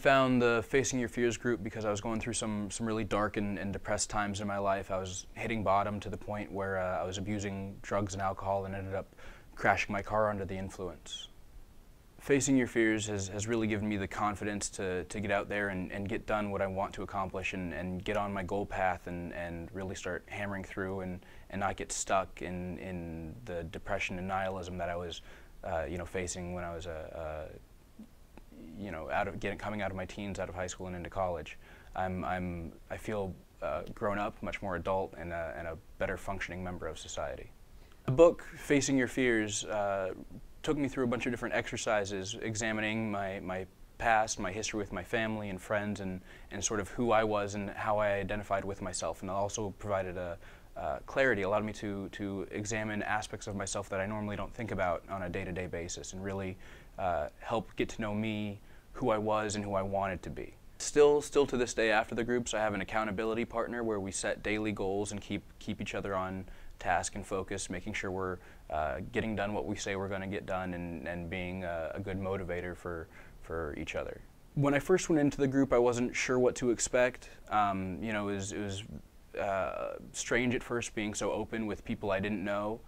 found the Facing Your Fears group because I was going through some really dark and depressed times in my life. I was hitting bottom to the point where I was abusing drugs and alcohol and ended up crashing my car under the influence. Facing Your Fears has really given me the confidence to get out there and get done what I want to accomplish and get on my goal path and really start hammering through and not get stuck in the depression and nihilism that I was facing when I was coming out of my teens, out of high school and into college. I feel grown up, much more adult, and a better functioning member of society. The book, Facing Your Fears, took me through a bunch of different exercises, examining my past, my history with my family and friends, and sort of who I was and how I identified with myself. And it also provided a clarity, allowed me to examine aspects of myself that I normally don't think about on a day-to-day basis, and really help get to know me, who I was, and who I wanted to be. Still to this day after the groups, I have an accountability partner where we set daily goals and keep each other on task and focus, making sure we're getting done what we say we're going to get done, and being a good motivator for each other. When I first went into the group, I wasn't sure what to expect. It was strange at first being so open with people I didn't know,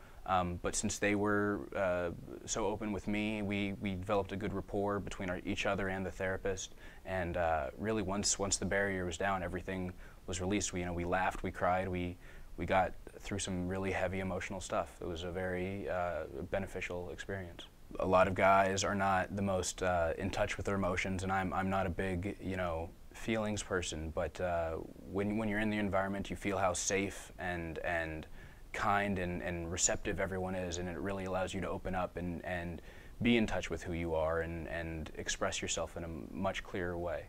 but since they were so open with me, we developed a good rapport between each other and the therapist. And really, once the barrier was down, everything was released. We laughed, we cried, we got through some really heavy emotional stuff. It was a very beneficial experience. A lot of guys are not the most in touch with their emotions, and I'm not a big feelings person. But when you're in the environment, you feel how safe and kind and receptive everyone is, and it really allows you to open up and be in touch with who you are and express yourself in a much clearer way.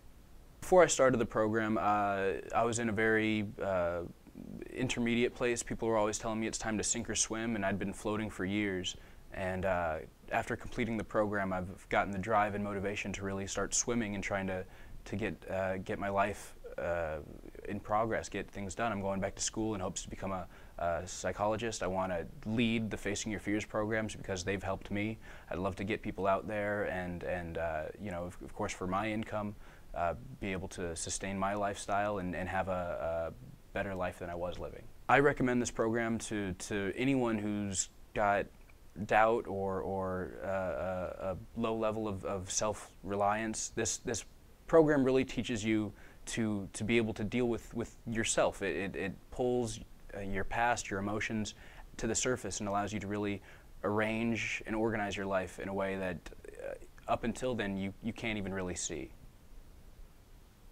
Before I started the program, I was in a very intermediate place. People were always telling me it's time to sink or swim, and I'd been floating for years. And after completing the program, I've gotten the drive and motivation to really start swimming and trying to get my life in progress, get things done. I'm going back to school in hopes to become a psychologist. I want to lead the Facing Your Fears programs because they've helped me. I'd love to get people out there and of course for my income, be able to sustain my lifestyle and have a better life than I was living. I recommend this program to anyone who's got doubt or a low level of self-reliance. This program really teaches you to be able to deal with yourself. It pulls your past, your emotions to the surface and allows you to really arrange and organize your life in a way that up until then you can't even really see.